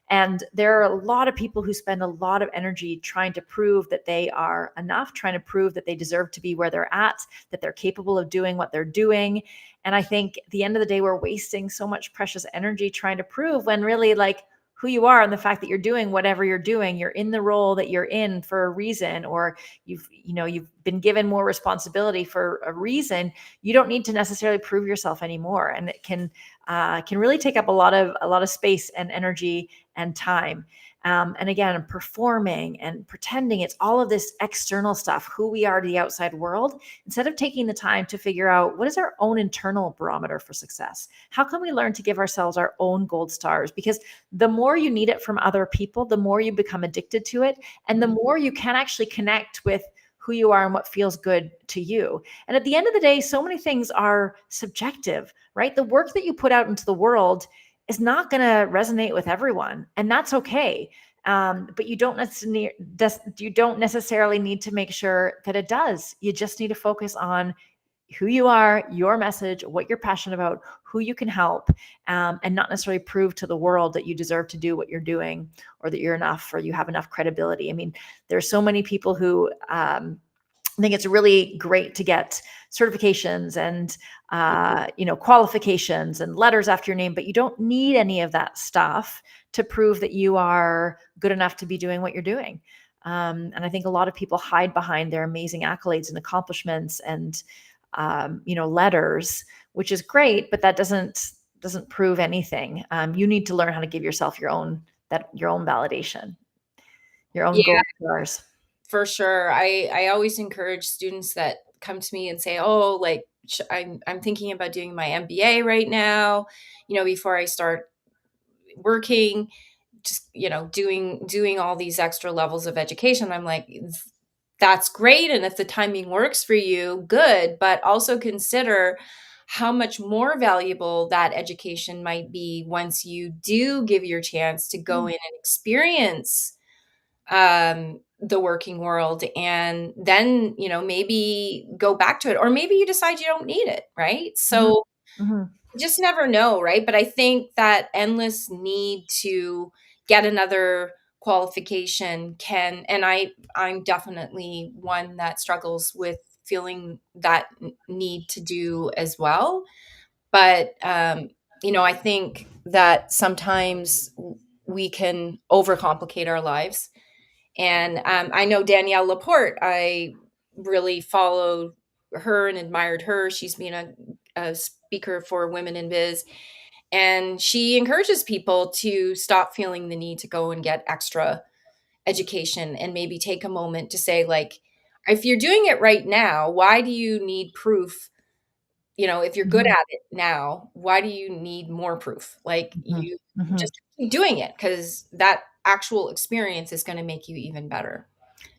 And there are a lot of people who spend a lot of energy trying to prove that they are enough, trying to prove that they deserve to be where they're at, that they're capable of doing what they're doing. And I think at the end of the day, we're wasting so much precious energy trying to prove when really, like, who you are and the fact that you're doing whatever you're in the role that you're in for a reason, or you've been given more responsibility for a reason. You don't need to necessarily prove yourself anymore, and it can really take up a lot of space and energy and time. And again, performing and pretending, it's all of this external stuff, who we are to the outside world, instead of taking the time to figure out what is our own internal barometer for success. How can we learn to give ourselves our own gold stars? Because the more you need it from other people, the more you become addicted to it, and the more you can actually connect with who you are and what feels good to you. And at the end of the day, so many things are subjective, right? The work that you put out into the world is not going to resonate with everyone, and that's okay. But you don't necessarily need to make sure that it does. You just need to focus on who you are, your message, what you're passionate about, who you can help, and not necessarily prove to the world that you deserve to do what you're doing, or that you're enough, or you have enough credibility. I mean, there's so many people who I think it's really great to get certifications and qualifications and letters after your name, but you don't need any of that stuff to prove that you are good enough to be doing what you're doing. And I think a lot of people hide behind their amazing accolades and accomplishments and letters, which is great, but that doesn't prove anything. You need to learn how to give yourself your own validation, your own Yeah, gold stars. for sure. I always encourage students that come to me and say, "Oh, like I'm thinking about doing my MBA right now, before I start working, just, doing all these extra levels of education." I'm like, that's great, and if the timing works for you, good, but also consider how much more valuable that education might be once you do give your chance to go in and experience the working world, and then, maybe go back to it, or maybe you decide you don't need it, right? Mhm, So mhm. you just never know, right? But I think that endless need to get another qualification and I'm definitely one that struggles with feeling that need to do as well. But I think that sometimes we can overcomplicate our lives. And I know Danielle Laporte. I really followed her and admired her. She's been a speaker for Women in Biz, and she encourages people to stop feeling the need to go and get extra education, and maybe take a moment to say, like, if you're doing it right now, why do you need proof? If you're good Mhm, at it now, why do you need more proof? Like, mhm, you mhm. just keep doing it, because that actual experience is going to make you even better.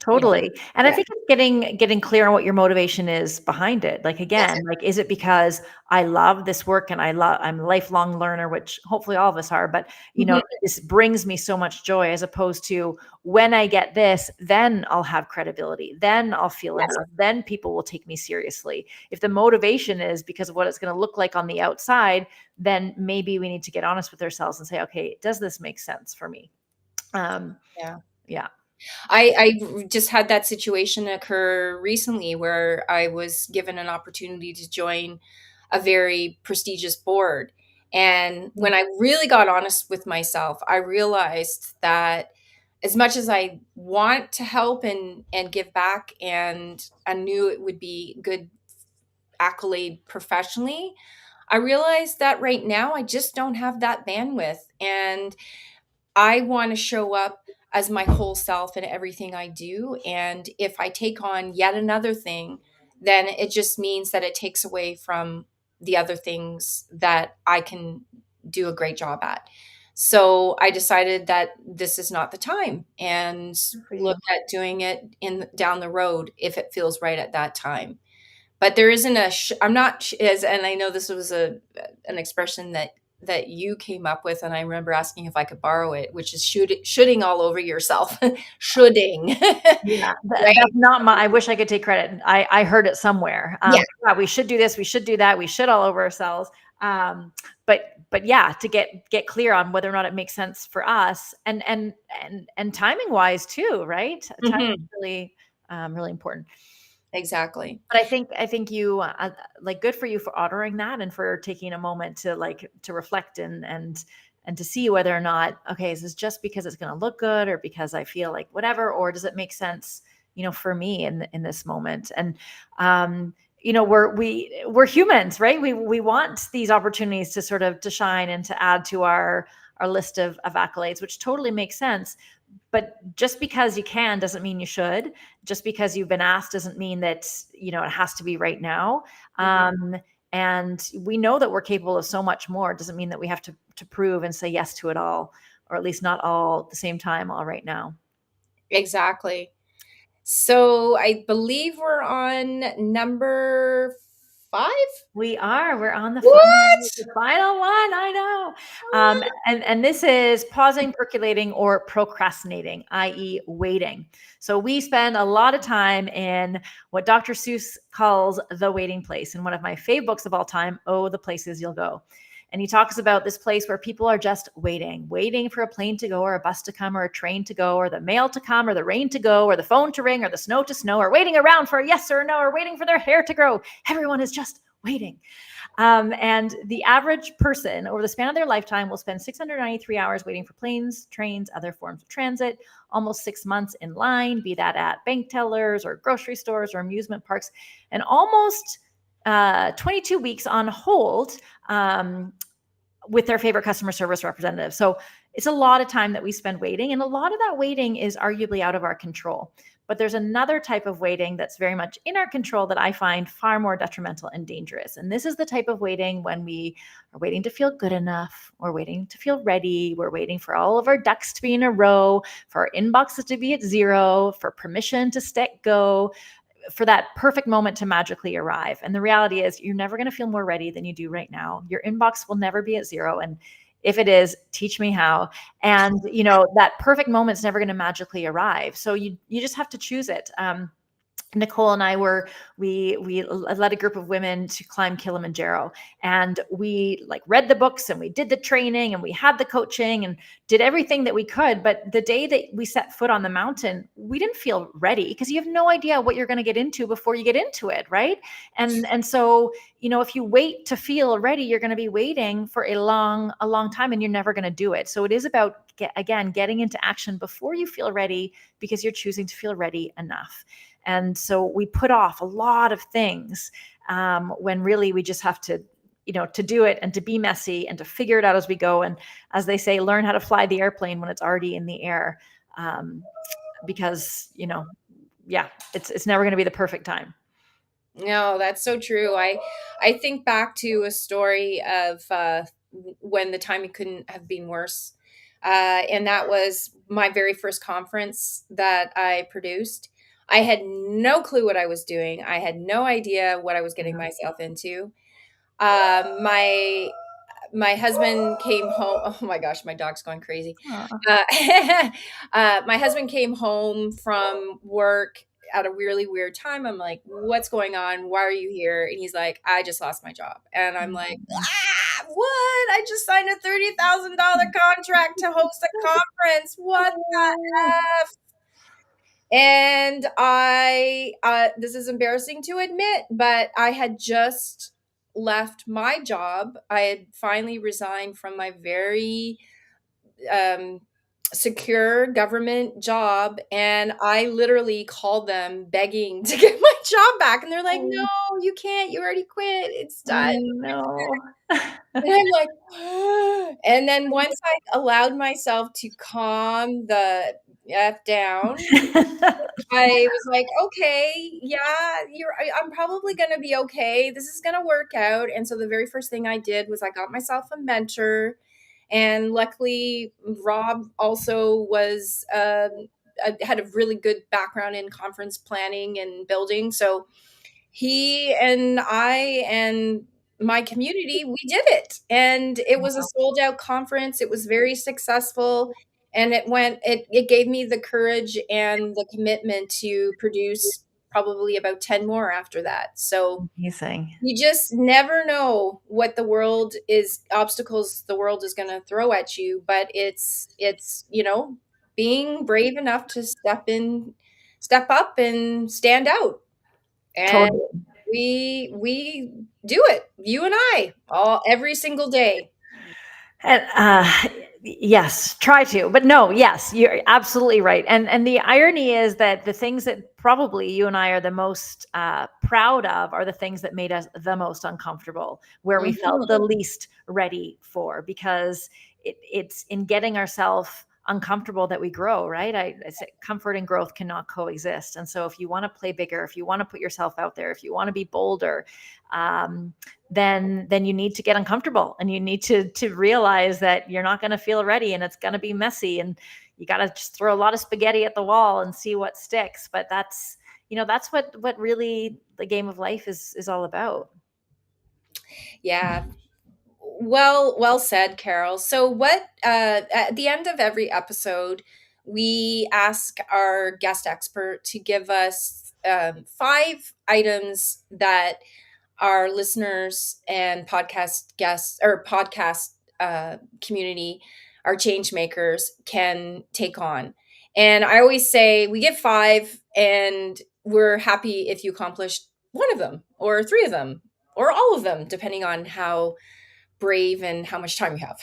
You know? Totally. And I Yeah. think it's getting clear on what your motivation is behind it. Like, That's again, it. like, is it because I love this work and I'm a lifelong learner, which hopefully all of us are, but Mhm. this brings me so much joy, as opposed to, when I get this, then I'll have credibility, then I'll feel Yes. enough, then people will take me seriously. If the motivation is because of what it's going to look like on the outside, then maybe we need to get honest with ourselves and say, okay, does this make sense for me? Um, Yeah. yeah. I just had that situation occur recently where I was given an opportunity to join a very prestigious board. And when I really got honest with myself, I realized that as much as I want to help and give back, and I knew it would be good accolade professionally, I realized that right now I just don't have that bandwidth. And I want to show up as my whole self in everything I do. And if I take on yet another thing, then it just means that it takes away from the other things that I can do a great job at. So I decided that this is not the time, and Good for look you. at doing it in down the road if it feels right at that time. But there isn't I'm not as, and I know this was an expression that you came up with, and I remember asking if I could borrow it, which is shooting all over yourself. Shooting. Yeah, Right? that's not my. I wish I could take credit. I heard it somewhere. Yeah. Yeah, we should do this. We should do that. We should all over ourselves. But yeah, to get clear on whether or not it makes sense for us, and timing wise too, right? Timing Mhm. is really really important. Exactly. But I think you like, good for you for honoring that and for taking a moment to like to reflect and to see whether or not, okay, is this just because it's going to look good or because I feel like whatever, or does it make sense, for me in this moment? And we're humans, right? We want these opportunities to sort of to shine and to add to our list of accolades, which totally makes sense. But just because you can doesn't mean you should. Just because you've been asked doesn't mean that it has to be right now. Mhm. And we know that we're capable of so much more. It doesn't mean that we have to prove and say yes to it all, or at least not all at the same time, all right now. Exactly. So I believe we're on number 5. We're on What? the final one. I know. And this is pausing, percolating, or procrastinating, i.e., waiting. So we spend a lot of time in what Dr. Seuss calls the waiting place. In one of my favorite books of all time, Oh, the Places You'll Go. And he talks about this place where people are just waiting for a plane to go, or a bus to come, or a train to go, or the mail to come, or the rain to go, or the phone to ring, or the snow to snow, or waiting around for a yes or a no, or waiting for their hair to grow. Everyone is just waiting. And the average person over the span of their lifetime will spend 693 hours waiting for planes, trains, other forms of transit, almost 6 months in line, be that at bank tellers or grocery stores or amusement parks, and almost 22 weeks on hold with their favorite customer service representative. So it's a lot of time that we spend waiting, and a lot of that waiting is arguably out of our control. But there's another type of waiting that's very much in our control that I find far more detrimental and dangerous. And this is the type of waiting when we are waiting to feel good enough, we're waiting to feel ready, we're waiting for all of our ducks to be in a row, for our inboxes to be at zero, for permission to stick go, for that perfect moment to magically arrive. And the reality is, you're never going to feel more ready than you do right now. Your inbox will never be at zero. And if it is, teach me how. And that perfect moment's never going to magically arrive. So you just have to choose it. Nicole and I we led a group of women to climb Kilimanjaro, and we like read the books and we did the training and we had the coaching and did everything that we could. But the day that we set foot on the mountain, we didn't feel ready, because you have no idea what you're going to get into before you get into it, right? And so if you wait to feel ready, you're going to be waiting for a long time, and you're never going to do it. So it is about getting into action before you feel ready, because you're choosing to feel ready enough. And so we put off a lot of things when really we just have to, to do it and to be messy and to figure it out as we go. And as they say, learn how to fly the airplane when it's already in the air, because, yeah, it's never going to be the perfect time. No, that's so true. I think back to a story of when the timing couldn't have been worse. And that was my very first conference that I produced. I had no clue what I was doing. I had no idea what I was getting myself into. My husband came home. Oh my gosh, my dog's going crazy. Uh, my husband came home from work at a really weird time. I'm like, what's going on? Why are you here? And he's like, I just lost my job. And I'm like, what? I just signed a $30,000 contract to host a conference. What the F? And this is embarrassing to admit, but I had just left my job. I had finally resigned from my very um, secure government job, and I literally called them begging to get my job back. And they're like, no, you can't. You already quit. It's done. No. And I'm like, and then once I allowed myself to calm the F down, I was like, okay, yeah, I'm probably going to be okay. This is going to work out. And so the very first thing I did was I got myself a mentor. And luckily, Rob also had a really good background in conference planning and building. So he and I and my community, we did it. And it was a sold out conference. It was very successful. And it gave me the courage and the commitment to produce probably about 10 more after that. So Amazing. you just never know what obstacles the world is going to throw at you. But it's, being brave enough to step up and stand out. And Totally. we do it, you and I, every single day. And yes, try to, but no, yes, you're absolutely right. And the irony is that the things that probably you and I are the most proud of are the things that made us the most uncomfortable, where we felt the least ready for, because it's in getting ourselves uncomfortable that we grow, right? I say comfort and growth cannot coexist. And so if you want to play bigger, if you want to put yourself out there, if you want to be bolder, then you need to get uncomfortable, and you need to realize that you're not going to feel ready, and it's going to be messy, and you got to just throw a lot of spaghetti at the wall and see what sticks. But that's what really the game of life is all about. Yeah. Well said, Carol. So at the end of every episode, we ask our guest expert to give us 5 items that our listeners and podcast guests or podcast community, our change makers, can take on. And I always say we give 5, and we're happy if you accomplish one of them or 3 of them or all of them, depending on how brave and how much time you have.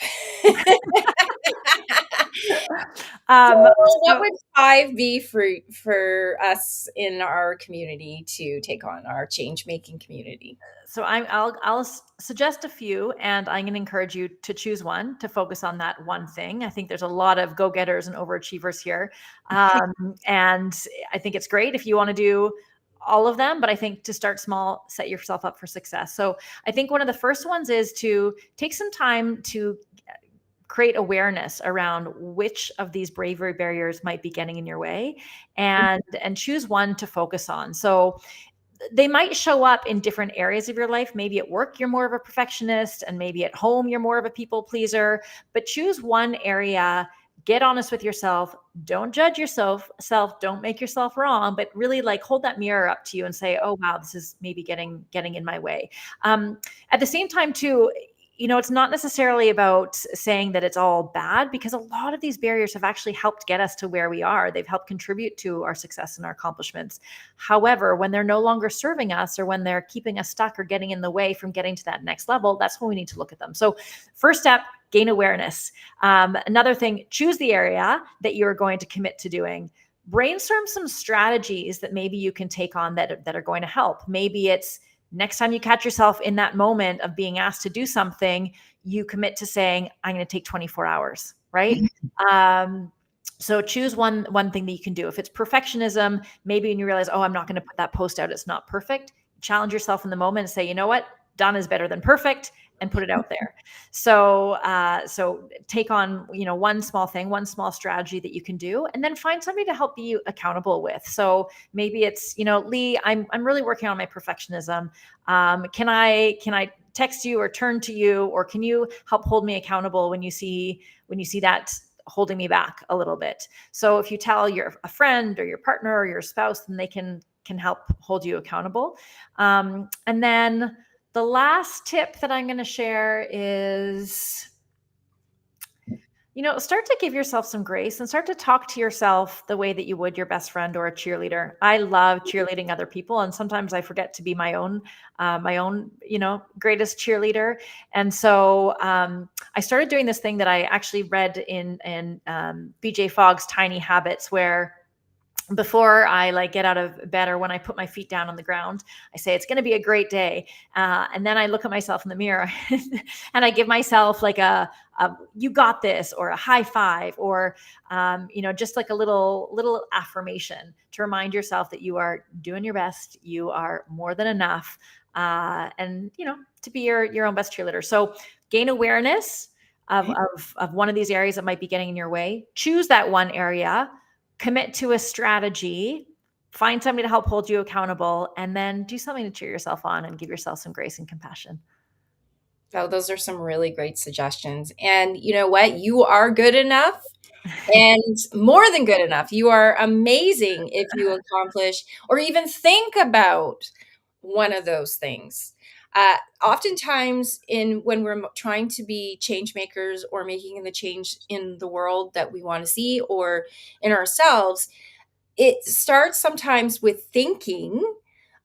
So what would 5 be for us in our community to take on, our change making community? So I'll suggest a few, and I'm going to encourage you to choose one to focus on that one thing. I think there's a lot of go-getters and overachievers here, and I think it's great if you want to do all of them, but I think to start small, set yourself up for success. So I think one of the first ones is to take some time to create awareness around which of these bravery barriers might be getting in your way, and choose one to focus on. So they might show up in different areas of your life. Maybe at work, you're more of a perfectionist, and maybe at home, you're more of a people pleaser, but choose one area, get honest with yourself. Don't judge yourself, don't make yourself wrong, but really hold that mirror up to you and say, oh, wow, this is maybe getting in my way. At the same time too, it's not necessarily about saying that it's all bad, because a lot of these barriers have actually helped get us to where we are. They've helped contribute to our success and our accomplishments. However, when they're no longer serving us, or when they're keeping us stuck or getting in the way from getting to that next level, that's when we need to look at them. So first step, gain awareness. Another thing, choose the area that you're going to commit to doing. Brainstorm some strategies that maybe you can take on that are going to help. Maybe it's next time you catch yourself in that moment of being asked to do something, you commit to saying, I'm going to take 24 hours, right? So choose one thing that you can do. If it's perfectionism, maybe when you realize, oh, I'm not going to put that post out, it's not perfect, challenge yourself in the moment and say, you know what, done is better than perfect, and put it out there. So take on, one small thing, one small strategy that you can do, and then find somebody to help you accountable with. So maybe it's, Lee, I'm really working on my perfectionism. Can I text you or turn to you, or can you help hold me accountable when you see that holding me back a little bit? So if you tell a friend or your partner or your spouse, then they can help hold you accountable. And then the last tip that I'm going to share is, start to give yourself some grace and start to talk to yourself the way that you would your best friend or a cheerleader. I love cheerleading other people, and sometimes I forget to be my own, greatest cheerleader. And so I started doing this thing that I actually read in BJ Fogg's Tiny Habits, where before I like get out of bed or when I put my feet down on the ground, I say it's going to be a great day, and then I look at myself in the mirror and I give myself like a "you got this" or a high five, or just like a little affirmation to remind yourself that you are doing your best, you are more than enough, and to be your own best cheerleader. So gain awareness of one of these areas that might be getting in your way. Choose that one area, commit to a strategy, find somebody to help hold you accountable, and then do something to cheer yourself on and give yourself some grace and compassion. Oh, those are some really great suggestions. And you know what? You are good enough and more than good enough. You are amazing if you accomplish or even think about one of those things. Oftentimes, in when we're trying to be change makers or making the change in the world that we want to see or in ourselves, it starts sometimes with thinking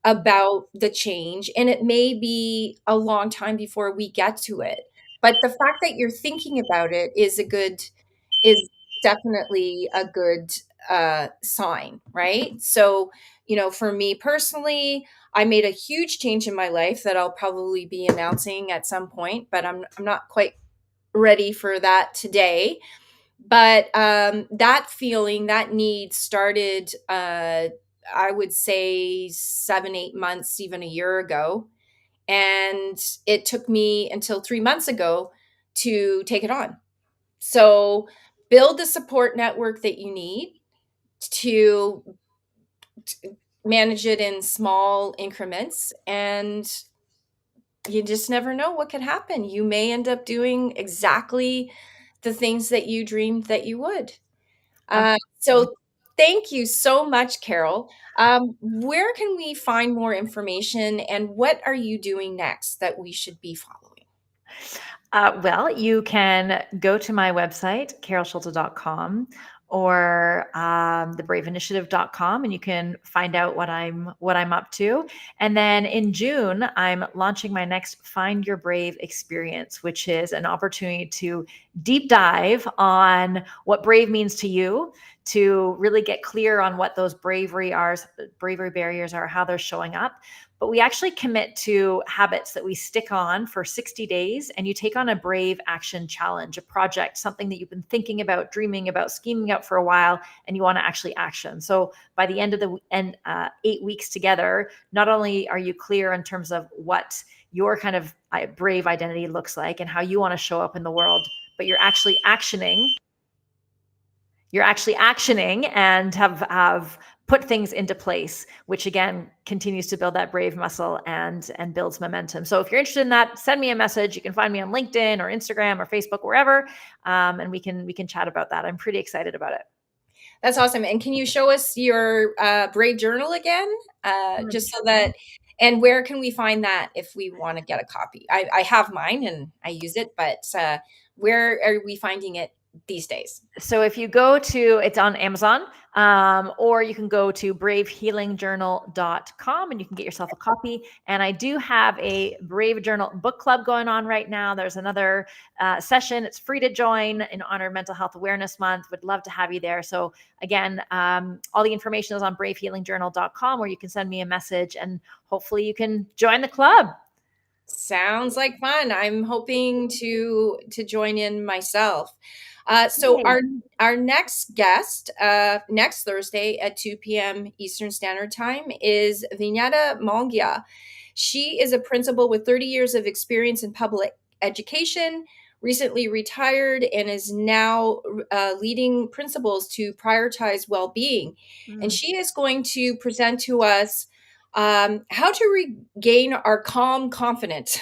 about the change, and it may be a long time before we get to it. But the fact that you're thinking about it is definitely a good sign, right? So, for me personally, I made a huge change in my life that I'll probably be announcing at some point, but I'm not quite ready for that today. But that feeling, that need started, I would say 7, 8 months, even a year ago. And it took me until 3 months ago to take it on. So build the support network that you need to manage it in small increments. And you just never know what could happen. You may end up doing exactly the things that you dreamed that you would. So thank you so much, Carol. Where can we find more information and what are you doing next that we should be following? Well, you can go to my website, carolschulte.com, or thebraveinitiative.com, and you can find out what I'm up to. And then in June, I'm launching my next Find Your Brave experience, which is an opportunity to deep dive on what brave means to you, to really get clear on what those bravery barriers are, how they're showing up. But we actually commit to habits that we stick on for 60 days, and you take on a brave action challenge, a project, something that you've been thinking about, dreaming about, scheming out for a while, and you want to actually action. So by the end of the 8 weeks together, not only are you clear in terms of what your kind of brave identity looks like and how you want to show up in the world, but you're actually actioning and have put things into place, which again continues to build that brave muscle and builds momentum. So if you're interested in that, send me a message. You can find me on LinkedIn or Instagram or Facebook, wherever, and we can chat about that. I'm pretty excited about it. That's awesome. And can you show us your Brave Journal again? Just so that, and where can we find that if we want to get a copy? I have mine and I use it, but where are we finding it these days? So if you go to, it's on Amazon, or you can go to bravehealingjournal.com and you can get yourself a copy. And I do have a Brave Journal book club going on right now. There's another session. It's free to join in honor of Mental Health Awareness Month. Would love to have you there. So again, all the information is on bravehealingjournal.com, where you can send me a message and hopefully you can join the club. Sounds like fun. I'm hoping to join in myself. So our next guest next Thursday at 2 p.m. Eastern Standard Time is Vignetta Mongia. She is a principal with 30 years of experience in public education, recently retired, and is now leading principals to prioritize well-being. And she is going to present to us how to regain our calm confidence.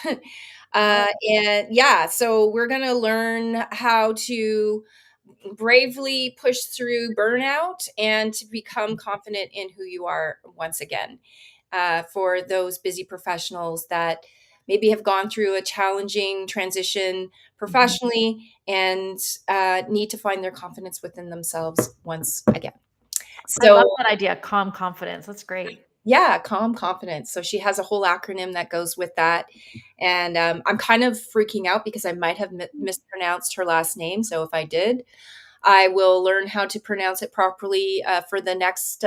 And yeah, so we're going to learn how to bravely push through burnout and to become confident in who you are once again. For those busy professionals that maybe have gone through a challenging transition professionally and need to find their confidence within themselves once again. I love So that idea. Calm confidence. That's great. yeah, calm confidence. So she has a whole acronym that goes with that. And I'm kind of freaking out because I might have mispronounced her last name. So if I did, I will learn how to pronounce it properly for the next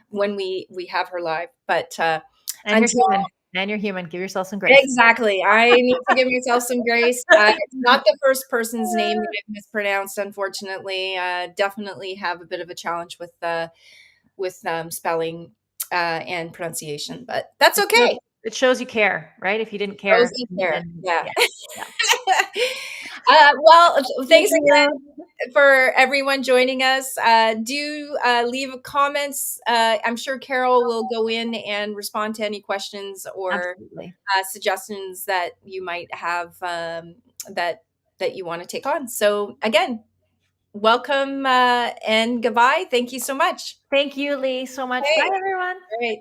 when we have her live. But And until you're human. And you're human. Give yourself some grace. exactly, I need to give myself some grace. It's not the first person's name that I've mispronounced, unfortunately. Definitely have a bit of a challenge with spelling and pronunciation, but that's okay. It shows you care, right? If you didn't Those care, in there, then yeah. yeah. Well, thanks Thank again you. for everyone joining us. Do leave comments. I'm sure Carol will go in and respond to any questions or Absolutely. suggestions that you might have that you want to take on. So again, welcome and goodbye. Thank you so much. Thank you, Lee, so much. Hey. Bye, everyone. All right.